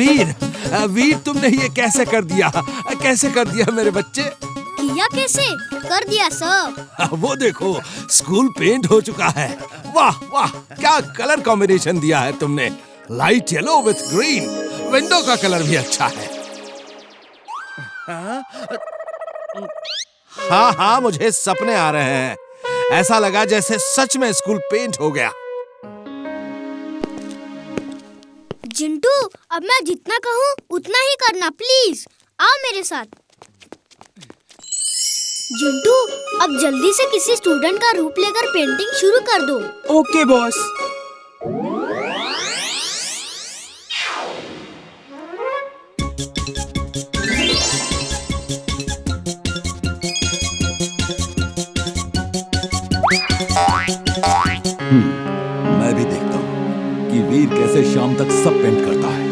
वीर, वीर तुमने ये कैसे कर दिया? कैसे कर दिया मेरे बच्चे? किया कैसे? कर दिया सब। वो देखो, स्कूल पेंट हो चुका है। वाह वाह, क्या कलर कॉम्बिनेशन दिया है तुमने। Light yellow with green. Window का कलर भी अच्छा है। हाँ हाँ, मुझे सपने आ रहे हैं। ऐसा लगा जैसे सच में स्कूल पेंट हो गया। जिंटू, अब मैं जितना कहूँ उतना ही करना, प्लीज। आओ मेरे साथ। जिंटू, अब जल्दी से किसी स्टूडेंट का रूप लेकर पेंटिंग शुरू कर दो। Okay boss. मैं भी देखता हूँ कि वीर कैसे शाम तक सब पेंट करता है।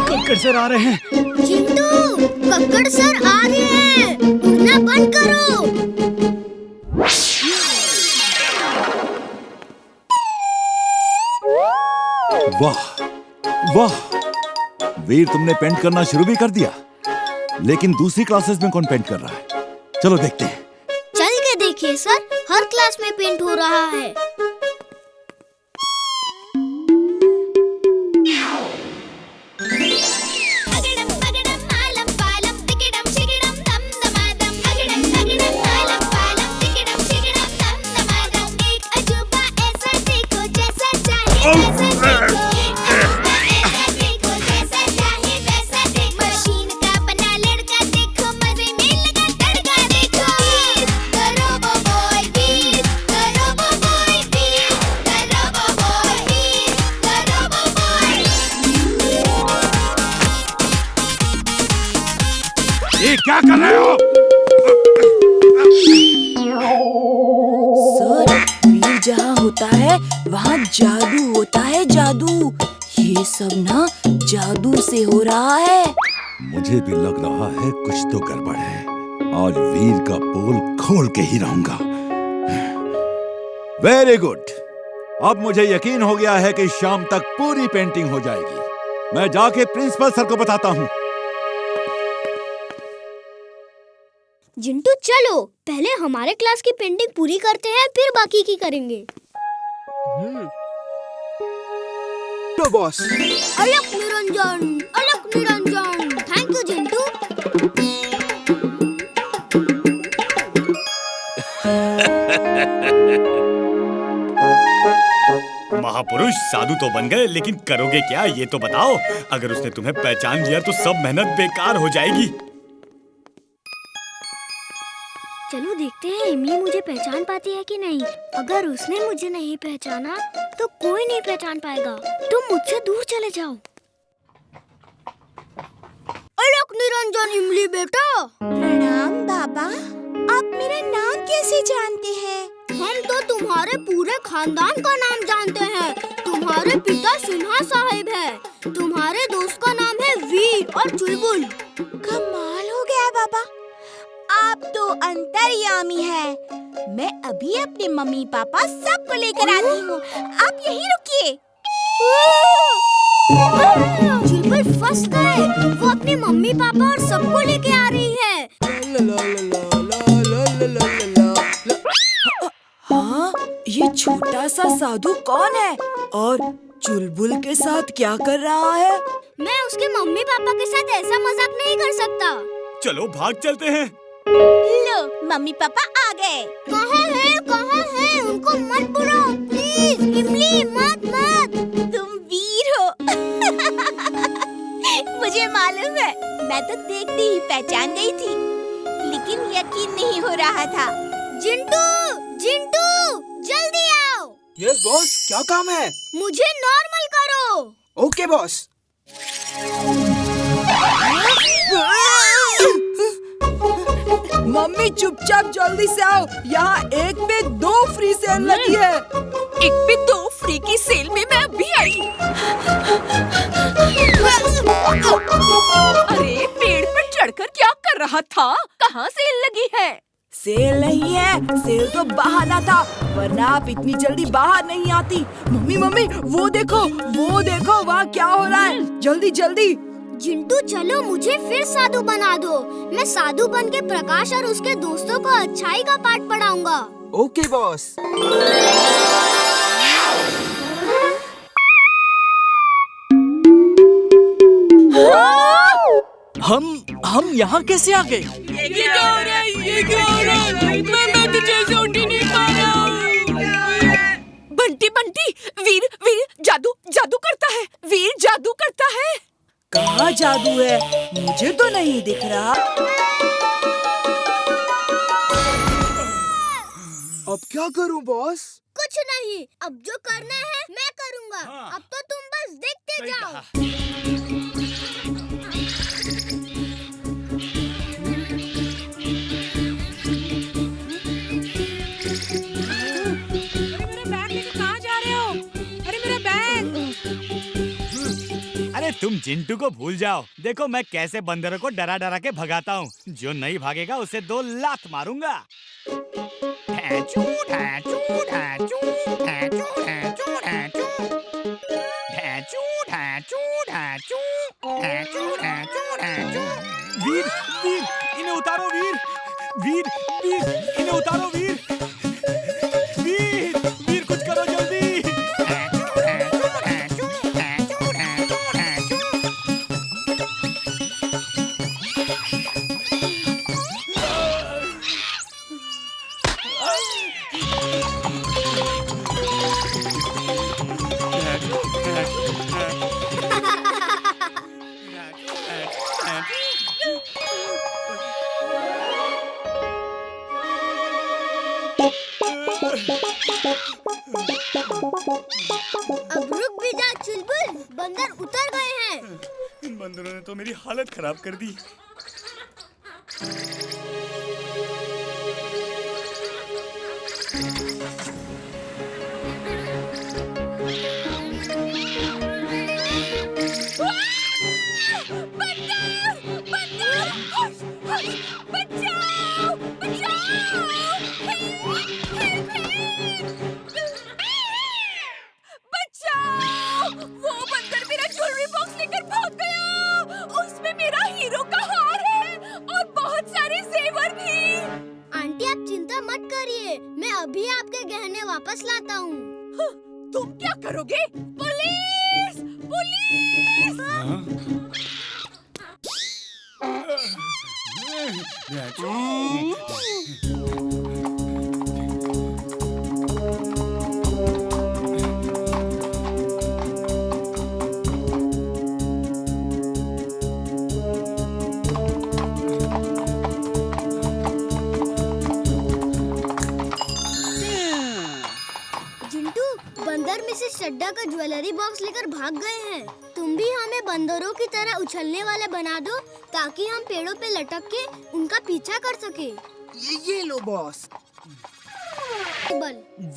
कक्कड़ सर आ रहे हैं। जिंटू, कक्कड़ सर आ रहे हैं। उड़ना बंद करो। वाह वाह, वीर तुमने पेंट करना शुरू भी कर दिया। लेकिन दूसरी क्लासेस में कौन पेंट कर रहा है? चलो देखते हैं। चल के देखिए सर, हर क्लास में पेंट हो रहा है। ये क्या कर रहे हो? सर, वीर जहाँ होता है वहाँ जादू होता है, जादू। ये सब ना जादू से हो रहा है। मुझे भी लग रहा है कुछ तो गड़बड़ है। आज वीर का पोल खोल के ही रहूंगा। Very good. अब मुझे यकीन हो गया है कि शाम तक पूरी पेंटिंग हो जाएगी। मैं जाके प्रिंसिपल सर को बताता हूँ। जिंटू चलो, पहले हमारे क्लास की पेंटिंग पूरी करते हैं, फिर बाकी की करेंगे। तो बॉस। अलग निरंजन, अलग निरंजन। Thank you Jintu. महापुरुष साधु तो बन गए, लेकिन करोगे क्या ये तो बताओ। अगर उसने तुम्हें पहचान लिया तो सब मेहनत बेकार हो जाएगी। चलो देखते हैं इमली मुझे पहचान पाती है कि नहीं। अगर उसने मुझे नहीं पहचाना तो कोई नहीं पहचान पाएगा। तुम मुझसे दूर चले जाओ। अलग निरंजन इमली बेटा। प्रणाम बाबा। आप मेरा नाम कैसे जानते हैं? हम तो तुम्हारे पूरे खानदान का नाम जानते हैं। तुम्हारे पिता सिन्हा साहिब है। तुम्हारे दोस्त का नाम है वीर और चुलबुल। कमाल हो गया बाबा, आप तो अंतर्यामी हैं। मैं अभी अपने मम्मी पापा सबको लेकर आती हूँ। आप यहीं रुकिए। चुलबुल फंस गए। वो अपने मम्मी पापा और सबको लेके आ रही है। हाँ, ये छोटा सा साधु कौन है और चुलबुल के साथ क्या कर रहा है? मैं उसके मम्मी पापा के साथ ऐसा मजाक नहीं कर सकता। चलो भाग चलते हैं। लो, मम्मी पापा आ गए। कहाँ है? कहाँ है? उनको मत बुलाओ प्लीज। इमली मत मत। तुम वीर हो। मुझे मालूम है, मैं तो देखते ही पहचान गई थी, लेकिन यकीन नहीं हो रहा था। जिंटू, जिंटू, जल्दी आओ। यस बॉस, क्या काम है? मुझे नॉर्मल करो। Okay boss. मम्मी चुपचाप जल्दी से आओ, यहाँ 1 पे 2 फ्री सेल लगी है। 1 पे 2 फ्री की सेल में मैं अभी आई। अरे पेड़ पर चढ़कर क्या कर रहा था? कहाँ सेल लगी है? सेल नहीं है, सेल तो बहाना था, वरना आप इतनी जल्दी बाहर नहीं आती। मम्मी मम्मी वो देखो वहाँ क्या हो रहा है, जल्दी जल्दी। जिंटू चलो मुझे फिर साधु बना दो। मैं साधु बन के प्रकाश और उसके दोस्तों को अच्छाई का पाठ पढ़ाऊंगा। Okay boss. हम यहाँ कैसे आ गए? ये क्या हो रहा है? ये क्या हो रहा है? मैं तो जैसे उठ ही नहीं पा रहा हूँ। बंटी बंटी, वीर वीर जादू जादू करता है, वीर जादू करता है। कहाँ जादू है? मुझे तो नहीं दिख रहा। अब क्या करूं बॉस? कुछ नहीं, अब जो करना है मैं करूंगा। अब तो तुम बस देखते जाओ। अरे तुम जिंटू को भूल जाओ। देखो मैं कैसे बंदरों को डरा डरा के भगाता हूँ। जो नहीं भागेगा उसे 2 लात मारूंगा। ढैचू, ढैचू, ढैचू, ढैचू, ढैचू, ढैचू। ढैचू, ढैचू, ढैचू, ढैचू, ढैचू, ढैचू। वीर वीर इन्हें उतारो वीर, वीर वीर इन्हें उतारो वीर, वीर वीर कुछ करो जल्दी। अब रुक भी जा चुलबुल, बंदर उतर गए हैं। इन बंदरों ने तो मेरी हालत खराब कर दी। अभी आपके गहने वापस लाता हूँ। तुम क्या करोगे? पुलिस! पुलिस! बंदर मिसेस चड्डा का ज्वेलरी बॉक्स लेकर भाग गए हैं। तुम भी हमें बंदरों की तरह उछलने वाले बना दो ताकि हम पेड़ों पे लटक के उनका पीछा कर सके। ये लो बॉस।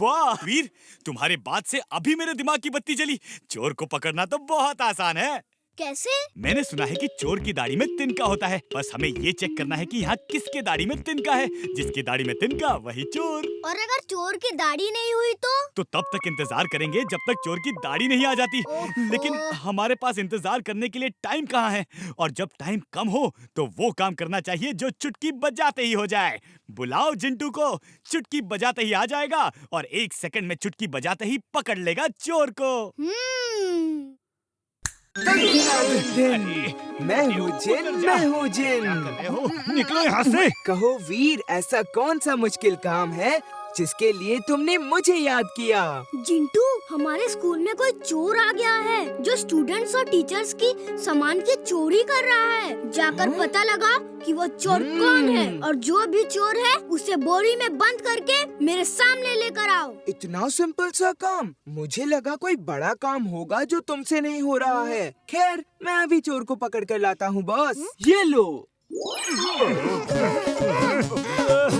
वाह वीर, तुम्हारी बात से अभी मेरे दिमाग की बत्ती जली। चोर को पकड़ना तो बहुत आसान है। कैसे? मैंने सुना है कि चोर की दाढ़ी में तिनका होता है। बस हमें ये चेक करना है कि यहाँ किसके दाढ़ी में तिनका है। जिसकी दाढ़ी में तिनका वही चोर। और अगर चोर की दाढ़ी नहीं हुई तो तब तक इंतजार करेंगे जब तक चोर की दाढ़ी नहीं आ जाती। लेकिन हमारे पास इंतजार करने के लिए टाइम कहाँ है? और जब टाइम कम हो तो वो काम करना चाहिए जो चुटकी बजाते ही हो जाए। बुलाओ जिंटू को, चुटकी बजाते ही आ जाएगा और 1 सेकंड में चुटकी बजाते ही पकड़ लेगा चोर को। मैं हूँ जिन। निकलो यहाँ से। कहो वीर, ऐसा कौन सा मुश्किल काम है जिसके लिए तुमने मुझे याद किया? जिंटू, हमारे स्कूल में कोई चोर आ गया है जो स्टूडेंट्स और टीचर्स की सामान की चोरी कर रहा है। जाकर पता लगा कि वो चोर कौन है और जो भी चोर है उसे बोरी में बंद करके मेरे सामने लेकर आओ। इतना सिंपल सा काम? मुझे लगा कोई बड़ा काम होगा जो तुमसे नहीं हो रहा है। खैर, मैं अभी चोर को पकड़ कर लाता हूँ बॉस। ये लो।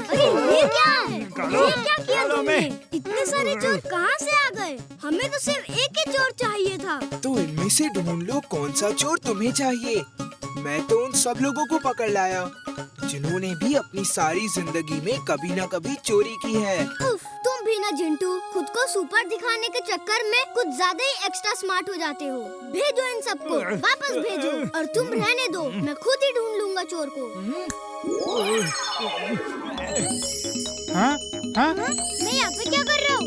अरे ये क्या है? ये क्या किया तुमने? इतने सारे चोर कहाँ से आ गए? हमें तो सिर्फ एक ही चोर चाहिए था। तो इनमें से ढूंढ लो कौन सा चोर तुम्हें चाहिए। मैं तो उन सब लोगों को पकड़ लाया जिन्होंने भी अपनी सारी जिंदगी में कभी न कभी चोरी की है। उफ, तुम भी ना जिंटू, खुद को सुपर दिखाने के चक्कर में कुछ ज्यादा ही एक्स्ट्रा स्मार्ट हो जाते हो। भेजो इन सबको, वापस भेजो। और तुम रहने दो, मैं खुद ही ढूंढ लूंगा चोर को। मैं यहाँ पे क्या कर रहा हूँ?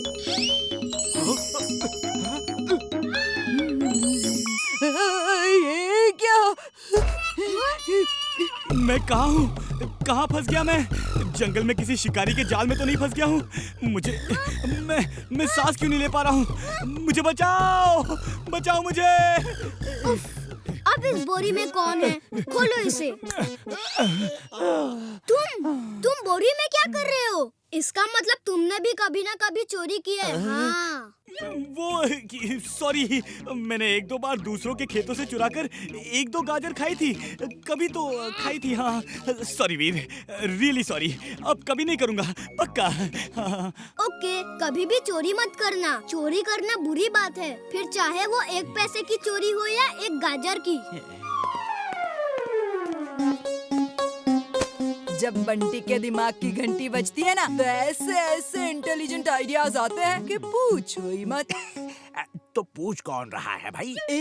ये क्या? मैं कहाँ हूँ? कहाँ फंस गया मैं? जंगल में किसी शिकारी के जाल में तो नहीं फंस गया हूँ? मैं सांस क्यों नहीं ले पा रहा हूँ? मुझे बचाओ, बचाओ मुझे। उफ, अब इस बोरी में कौन है? खोलो इसे। तुम बोरी में क्या कर रहे हो? इसका मतलब तुमने भी कभी ना कभी चोरी की है। हाँ। वो सॉरी, मैंने एक दो बार दूसरों के खेतों से चुराकर एक दो गाजर खाई थी, कभी तो खाई थी। हाँ सॉरी वीर, रियली सॉरी। अब कभी नहीं करूँगा, पक्का। हाँ। ओके, कभी भी चोरी मत करना। चोरी करना बुरी बात है, फिर चाहे वो 1 पैसे की चोरी हो या 1 गाजर की। जब बंटी के दिमाग की घंटी बजती है ना, तो ऐसे ऐसे इंटेलिजेंट आइडियाज आते हैं कि पूछो ही मत। तो पूछ कौन रहा है भाई?